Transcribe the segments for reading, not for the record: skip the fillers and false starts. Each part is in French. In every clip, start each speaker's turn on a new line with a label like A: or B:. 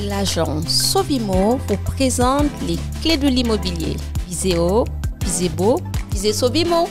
A: l'agence Sovimo vous présente les clés de l'immobilier. Visez haut, visez beau, visez Sovimo.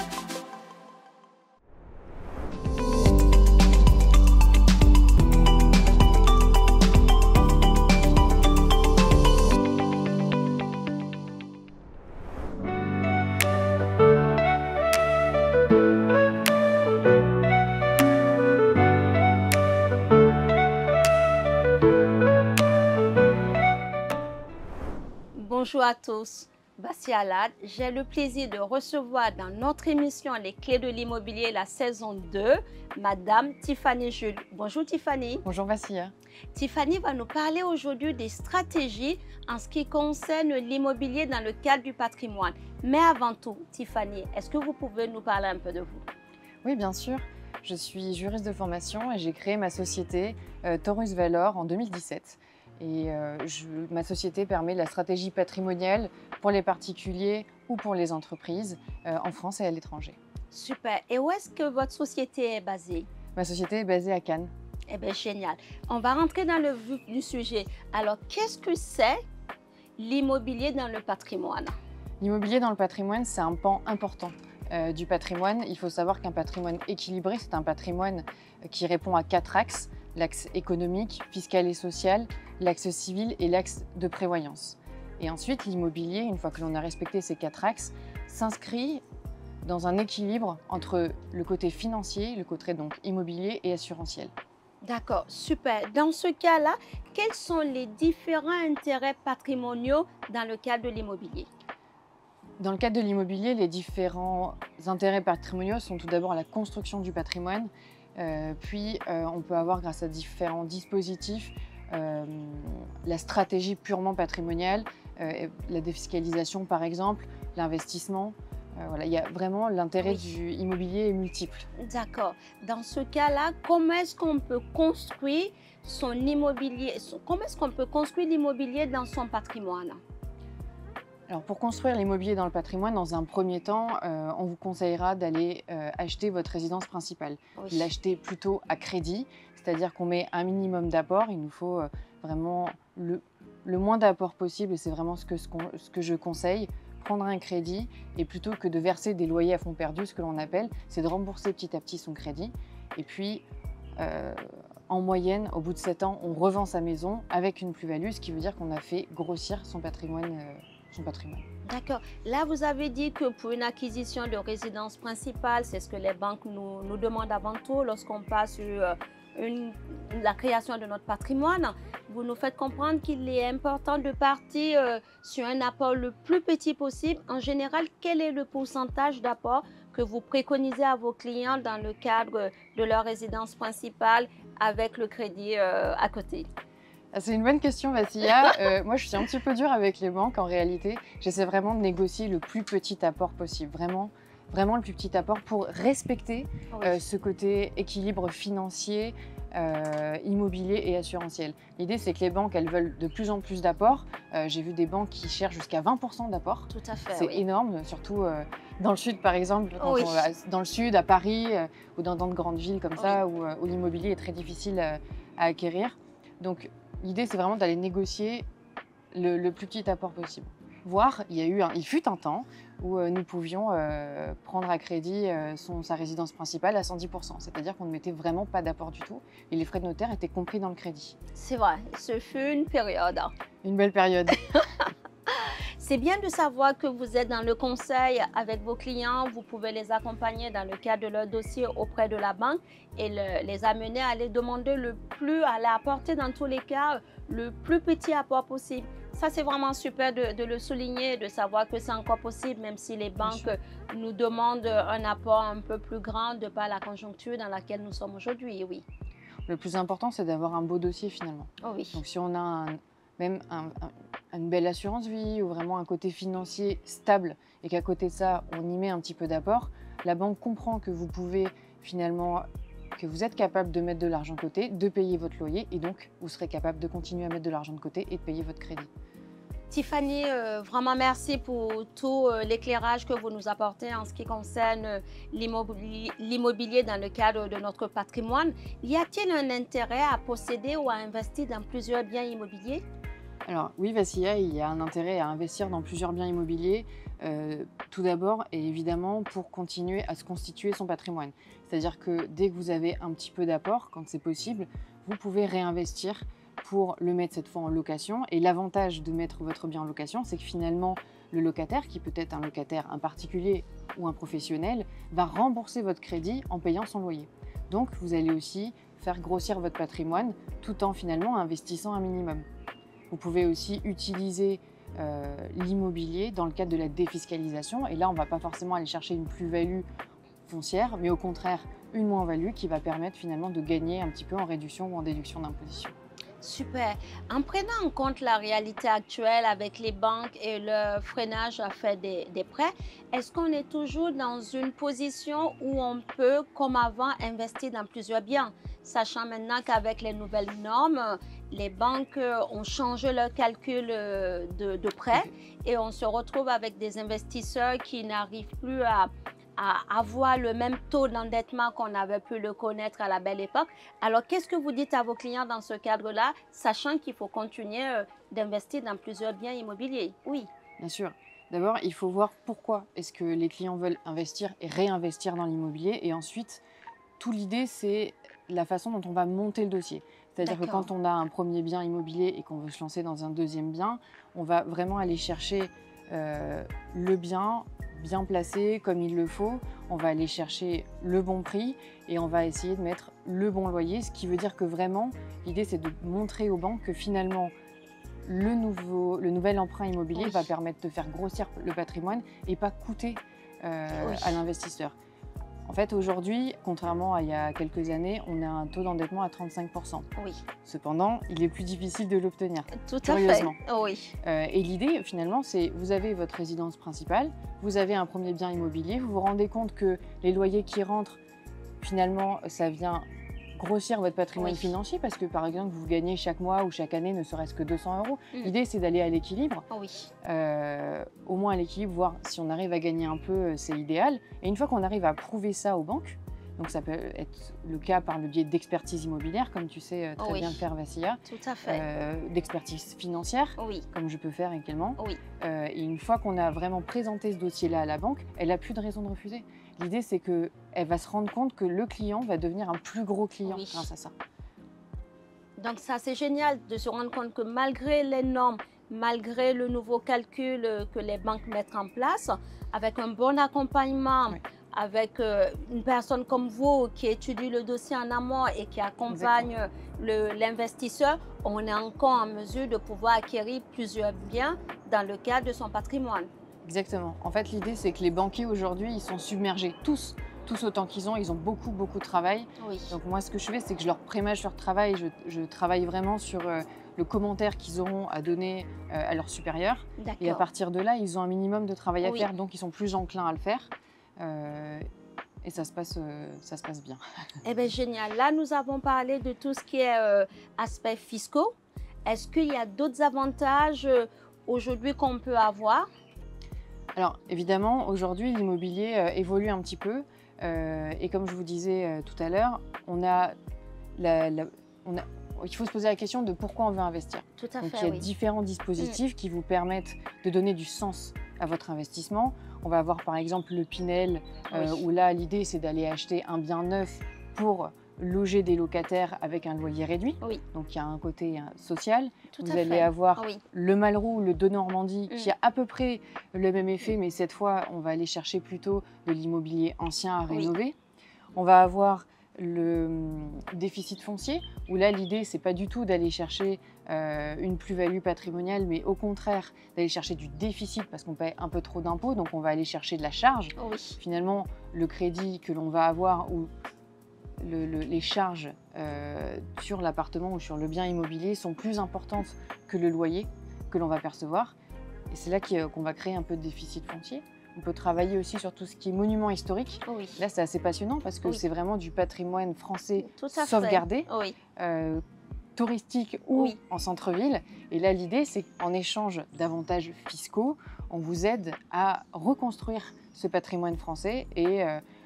A: Bonjour à tous, Bassi Alad. J'ai le plaisir de recevoir dans notre émission Les clés de l'immobilier, la saison 2, Madame Tiffany Jules. Bonjour Tiffany.
B: Bonjour Bassia.
A: Tiffany va nous parler aujourd'hui des stratégies en ce qui concerne l'immobilier dans le cadre du patrimoine. Mais avant tout, Tiffany, est-ce que vous pouvez nous parler un peu de vous?
B: Oui, bien sûr. Je suis juriste de formation et j'ai créé ma société Taurus Valor en 2017. Et ma société permet la stratégie patrimoniale pour les particuliers ou pour les entreprises en France et à l'étranger.
A: Super. Et où est-ce que votre société est basée?
B: Ma société est basée à Cannes.
A: Eh bien, génial. On va rentrer dans le vif du sujet. Alors, qu'est-ce que c'est l'immobilier dans le patrimoine?
B: L'immobilier dans le patrimoine, c'est un pan important du patrimoine. Il faut savoir qu'un patrimoine équilibré, c'est un patrimoine qui répond à 4 axes. L'axe économique, fiscal et social, l'axe civil et l'axe de prévoyance. Et ensuite, l'immobilier, une fois que l'on a respecté ces 4 axes, s'inscrit dans un équilibre entre le côté financier, le côté donc immobilier et assurantiel.
A: D'accord, super. Dans ce cas-là, quels sont les différents intérêts patrimoniaux dans le cadre de l'immobilier?
B: Dans le cadre de l'immobilier, les différents intérêts patrimoniaux sont tout d'abord la construction du patrimoine, puis on peut avoir, grâce à différents dispositifs, la stratégie purement patrimoniale, la défiscalisation par exemple, l'investissement. Voilà, il y a vraiment l'intérêt du immobilier est multiple.
A: D'accord. Dans ce cas-là, comment est-ce qu'on peut construire son immobilier, comment est-ce qu'on peut construire l'immobilier dans son patrimoine?
B: Alors pour construire l'immobilier dans le patrimoine, dans un premier temps, on vous conseillera d'aller acheter votre résidence principale.
A: Oui.
B: L'acheter plutôt à crédit, c'est-à-dire qu'on met un minimum d'apport. Il nous faut vraiment le moins d'apport possible et c'est vraiment ce que je conseille. Prendre un crédit et plutôt que de verser des loyers à fonds perdus, ce que l'on appelle, c'est de rembourser petit à petit son crédit. Et puis, en moyenne, au bout de 7 ans, on revend sa maison avec une plus-value, ce qui veut dire qu'on a fait grossir son patrimoine.
A: D'accord. Là, vous avez dit que pour une acquisition de résidence principale, c'est ce que les banques nous demandent avant tout lorsqu'on passe sur la création de notre patrimoine. Vous nous faites comprendre qu'il est important de partir sur un apport le plus petit possible. En général, quel est le pourcentage d'apport que vous préconisez à vos clients dans le cadre de leur résidence principale avec le crédit à côté?
B: C'est une bonne question, Vassia. Moi, je suis un petit peu dure avec les banques en réalité. J'essaie vraiment de négocier le plus petit apport possible, vraiment le plus petit apport pour respecter ce côté équilibre financier, immobilier et assurantiel. L'idée, c'est que les banques, elles veulent de plus en plus d'apports. J'ai vu des banques qui cherchent jusqu'à 20% d'apport.
A: Tout à fait,
B: c'est énorme, surtout dans le sud, par exemple, quand on va dans le sud, à Paris, ou dans de grandes villes comme ça, où l'immobilier est très difficile à acquérir. Donc, l'idée, c'est vraiment d'aller négocier le plus petit apport possible. Voire, il fut un temps où nous pouvions prendre à crédit sa résidence principale à 110%. C'est-à-dire qu'on ne mettait vraiment pas d'apport du tout et les frais de notaire étaient compris dans le crédit.
A: C'est vrai, ce fut une période.
B: Une belle période.
A: C'est bien de savoir que vous êtes dans le conseil avec vos clients, vous pouvez les accompagner dans le cadre de leur dossier auprès de la banque et les amener à les demander à les apporter dans tous les cas le plus petit apport possible. Ça, c'est vraiment super de le souligner, de savoir que c'est encore possible, même si les banques nous demandent un apport un peu plus grand de par la conjoncture dans laquelle nous sommes aujourd'hui, oui.
B: Le plus important, c'est d'avoir un beau dossier finalement.
A: Oh oui.
B: Donc si on a une belle assurance vie ou vraiment un côté financier stable et qu'à côté de ça, on y met un petit peu d'apport, la banque comprend que vous pouvez finalement, que vous êtes capable de mettre de l'argent de côté, de payer votre loyer et donc vous serez capable de continuer à mettre de l'argent de côté et de payer votre crédit.
A: Tiffany, vraiment merci pour tout l'éclairage que vous nous apportez en ce qui concerne l'immobilier dans le cadre de notre patrimoine. Y a-t-il un intérêt à posséder ou à investir dans plusieurs biens immobiliers?
B: Alors oui, Vassia, il y a un intérêt à investir dans plusieurs biens immobiliers, tout d'abord et évidemment pour continuer à se constituer son patrimoine. C'est-à-dire que dès que vous avez un petit peu d'apport, quand c'est possible, vous pouvez réinvestir pour le mettre cette fois en location. Et l'avantage de mettre votre bien en location, c'est que finalement, le locataire, qui peut être un locataire, un particulier ou un professionnel, va rembourser votre crédit en payant son loyer. Donc vous allez aussi faire grossir votre patrimoine tout en finalement investissant un minimum. Vous pouvez aussi utiliser l'immobilier dans le cadre de la défiscalisation. Et là, on ne va pas forcément aller chercher une plus-value foncière, mais au contraire, une moins-value qui va permettre finalement de gagner un petit peu en réduction ou en déduction d'imposition.
A: Super. En prenant en compte la réalité actuelle avec les banques et le freinage à faire des prêts, est-ce qu'on est toujours dans une position où on peut, comme avant, investir dans plusieurs biens? Sachant maintenant qu'avec les nouvelles normes, les banques ont changé leur calcul de prêts et on se retrouve avec des investisseurs qui n'arrivent plus à avoir le même taux d'endettement qu'on avait pu le connaître à la belle époque. Alors, qu'est-ce que vous dites à vos clients dans ce cadre-là, sachant qu'il faut continuer d'investir dans plusieurs biens immobiliers? Oui.
B: Bien sûr. D'abord, il faut voir pourquoi est-ce que les clients veulent investir et réinvestir dans l'immobilier. Et ensuite, toute l'idée, c'est la façon dont on va monter le dossier. C'est-à-dire que quand on a un premier bien immobilier et qu'on veut se lancer dans un deuxième bien, on va vraiment aller chercher le bien placé comme il le faut, on va aller chercher le bon prix et on va essayer de mettre le bon loyer, ce qui veut dire que vraiment, l'idée c'est de montrer aux banques que finalement le nouvel emprunt immobilier va permettre de faire grossir le patrimoine et pas coûter à l'investisseur. En fait, aujourd'hui, contrairement à il y a quelques années, on a un taux d'endettement à 35%.
A: Oui.
B: Cependant, il est plus difficile de l'obtenir.
A: Tout à fait. Oui.
B: Et l'idée, finalement, c'est vous avez votre résidence principale, vous avez un premier bien immobilier, vous vous rendez compte que les loyers qui rentrent, finalement, ça vient grossir votre patrimoine financier parce que, par exemple, vous gagnez chaque mois ou chaque année ne serait-ce que 200 €. L'idée, c'est d'aller à l'équilibre.
A: Oui.
B: Au moins à l'équilibre, voir si on arrive à gagner un peu, c'est idéal. Et une fois qu'on arrive à prouver ça aux banques, donc ça peut être le cas par le biais d'expertise immobilière, comme tu sais très bien le faire, Vassia.
A: Tout à fait.
B: D'expertise financière, comme je peux faire également.
A: Oui.
B: Et une fois qu'on a vraiment présenté ce dossier-là à la banque, elle n'a plus de raison de refuser. L'idée, c'est qu'elle va se rendre compte que le client va devenir un plus gros client grâce à ça.
A: Donc ça, c'est génial de se rendre compte que malgré les normes, malgré le nouveau calcul que les banques mettent en place, avec un bon accompagnement, avec une personne comme vous qui étudie le dossier en amont et qui accompagne l'investisseur, on est encore en mesure de pouvoir acquérir plusieurs biens dans le cadre de son patrimoine.
B: Exactement. En fait, l'idée, c'est que les banquiers aujourd'hui, ils sont submergés, tous autant qu'ils ont beaucoup de travail.
A: Oui.
B: Donc moi, ce que je fais, c'est que je leur prémâche leur travail, je travaille vraiment sur le commentaire qu'ils auront à donner à leurs supérieurs. Et à partir de là, ils ont un minimum de travail à faire, donc ils sont plus enclins à le faire. Et ça se passe bien.
A: Eh bien, génial. Là, nous avons parlé de tout ce qui est aspect fiscaux. Est-ce qu'il y a d'autres avantages aujourd'hui qu'on peut avoir?
B: Alors, évidemment, aujourd'hui, l'immobilier évolue un petit peu. Et comme je vous disais tout à l'heure, il faut se poser la question de pourquoi on veut investir.
A: Tout à fait,
B: donc, il y a différents dispositifs qui vous permettent de donner du sens à votre investissement. On va avoir par exemple le Pinel, où là, l'idée, c'est d'aller acheter un bien neuf pour loger des locataires avec un loyer réduit. Donc, il y a un côté social. Vous allez avoir le Malraux, le de Normandie, qui a à peu près le même effet, mais cette fois, on va aller chercher plutôt de l'immobilier ancien à rénover. On va avoir le déficit foncier, où là, l'idée, c'est pas du tout d'aller chercher une plus-value patrimoniale, mais au contraire, d'aller chercher du déficit parce qu'on paie un peu trop d'impôts, donc on va aller chercher de la charge. Finalement, le crédit que l'on va avoir ou les charges sur l'appartement ou sur le bien immobilier sont plus importantes que le loyer que l'on va percevoir. Et c'est là qu'on va créer un peu de déficit foncier. On peut travailler aussi sur tout ce qui est monument historique. Là, c'est assez passionnant parce que c'est vraiment du patrimoine français sauvegardé. touristique ou
A: Oui.
B: en centre-ville. Et là, l'idée, c'est qu'en échange d'avantages fiscaux, on vous aide à reconstruire ce patrimoine français et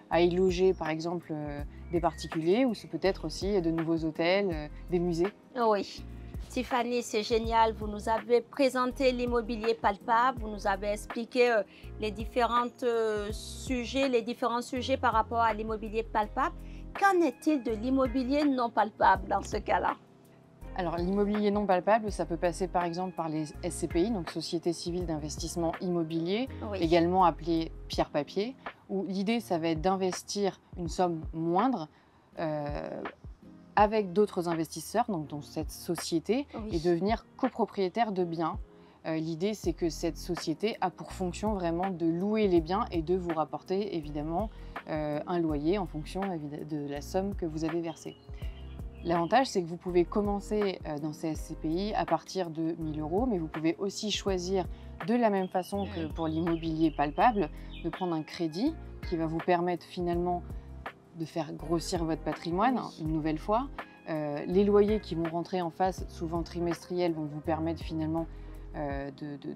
B: à y loger, par exemple, des particuliers ou c'est peut-être aussi de nouveaux hôtels, des musées.
A: Oui. Tiffany, c'est génial. Vous nous avez présenté l'immobilier palpable. Vous nous avez expliqué les différents sujets par rapport à l'immobilier palpable. Qu'en est-il de l'immobilier non palpable dans ce cas-là?
B: Alors, l'immobilier non palpable, ça peut passer par exemple par les SCPI, donc Sociétés civiles d'investissement immobilier,
A: Oui.
B: également appelées pierre-papier, où l'idée, ça va être d'investir une somme moindre avec d'autres investisseurs, donc dans cette société,
A: Oui.
B: et devenir copropriétaire de biens. L'idée, c'est que cette société a pour fonction vraiment de louer les biens et de vous rapporter évidemment un loyer en fonction de la somme que vous avez versée. L'avantage, c'est que vous pouvez commencer dans ces SCPI à partir de 1 000 €, mais vous pouvez aussi choisir de la même façon que pour l'immobilier palpable, de prendre un crédit qui va vous permettre finalement de faire grossir votre patrimoine une nouvelle fois. Les loyers qui vont rentrer en face, souvent trimestriels, vont vous permettre finalement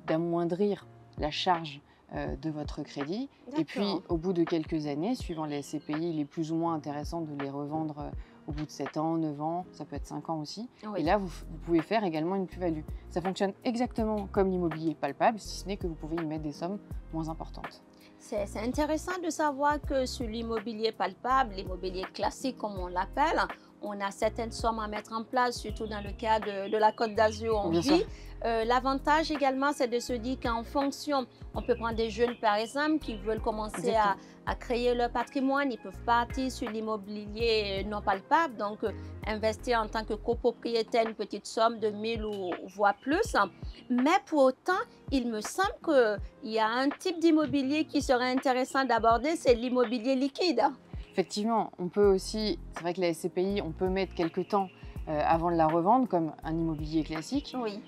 B: d'amoindrir la charge de votre crédit. Et puis, au bout de quelques années, suivant les SCPI, il est plus ou moins intéressant de les revendre au bout de 7 ans, 9 ans, ça peut être 5 ans aussi.
A: Oui.
B: Et là, vous pouvez faire également une plus-value. Ça fonctionne exactement comme l'immobilier palpable, si ce n'est que vous pouvez y mettre des sommes moins importantes.
A: C'est intéressant de savoir que sur l'immobilier palpable, l'immobilier classique comme on l'appelle, on a certaines sommes à mettre en place, surtout dans le cas de la Côte d'Azur où on vit. L'avantage également, c'est de se dire qu'en fonction, on peut prendre des jeunes par exemple qui veulent commencer à créer leur patrimoine, ils peuvent partir sur l'immobilier non palpable, donc investir en tant que copropriétaire une petite somme de 1 000 ou voire plus. Mais pour autant, il me semble qu'il y a un type d'immobilier qui serait intéressant d'aborder, c'est l'immobilier liquide.
B: Effectivement, on peut aussi, c'est vrai que la SCPI, on peut mettre quelques temps avant de la revendre, comme un immobilier classique.
A: Oui.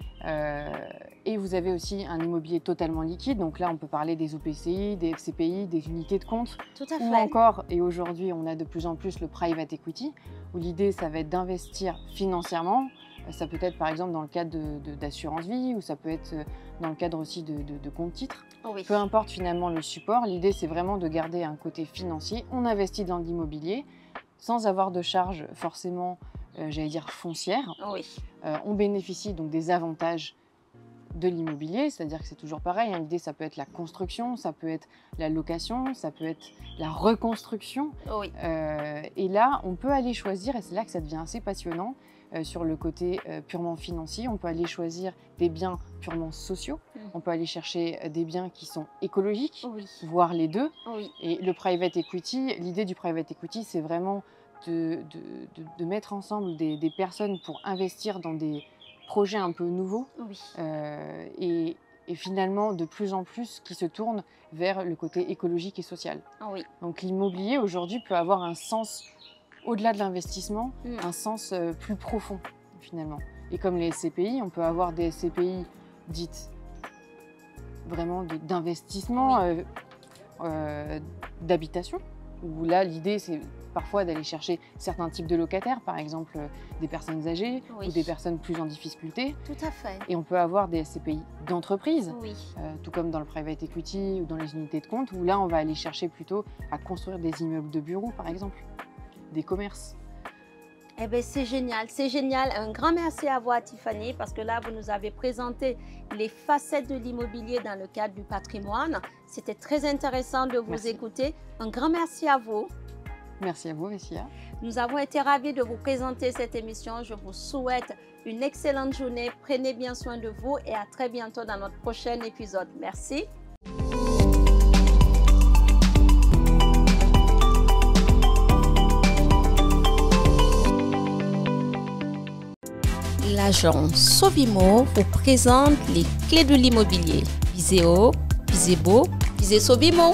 B: Et vous avez aussi un immobilier totalement liquide. Donc là, on peut parler des OPCI, des FCPI, des unités de compte.
A: Tout à fait.
B: Ou encore, et aujourd'hui, on a de plus en plus le private equity, où l'idée, ça va être d'investir financièrement. Ça peut être par exemple dans le cadre d'assurance vie, ou ça peut être dans le cadre aussi de compte titres.
A: Oui.
B: Peu importe finalement le support, l'idée, c'est vraiment de garder un côté financier. On investit dans l'immobilier sans avoir de charges forcément, j'allais dire, foncières.
A: Oui.
B: On bénéficie donc des avantages de l'immobilier, c'est-à-dire que c'est toujours pareil. Hein, l'idée, ça peut être la construction, ça peut être la location, ça peut être la reconstruction.
A: Oui.
B: Et là, on peut aller choisir, et c'est là que ça devient assez passionnant, sur le côté purement financier. On peut aller choisir des biens purement sociaux. On peut aller chercher des biens qui sont écologiques, voire les deux.
A: Oui.
B: Et le private equity, l'idée du private equity, c'est vraiment de mettre ensemble des personnes pour investir dans des projets un peu nouveaux.
A: Oui.
B: Et finalement, de plus en plus, qui se tournent vers le côté écologique et social.
A: Oui.
B: Donc l'immobilier, aujourd'hui, peut avoir un sens, au-delà de l'investissement, un sens plus profond, finalement. Et comme les SCPI, on peut avoir des SCPI dites vraiment d'investissement, d'habitation, où là, l'idée, c'est parfois d'aller chercher certains types de locataires, par exemple des personnes âgées ou des personnes plus en difficulté.
A: Tout à fait.
B: Et on peut avoir des SCPI d'entreprise,
A: Oui.
B: tout comme dans le private equity ou dans les unités de compte, où là, on va aller chercher plutôt à construire des immeubles de bureaux, par exemple, des commerces.
A: Eh bien, c'est génial, c'est génial. Un grand merci à vous, Tiffany, parce que là, vous nous avez présenté les facettes de l'immobilier dans le cadre du patrimoine. C'était très intéressant de vous écouter. Un grand merci à vous.
B: Merci à vous, Vessia.
A: Nous avons été ravis de vous présenter cette émission. Je vous souhaite une excellente journée. Prenez bien soin de vous et à très bientôt dans notre prochain épisode. Merci. L'agence Sovimo vous présente les clés de l'immobilier. Visez haut, visez beau, visez Sovimo.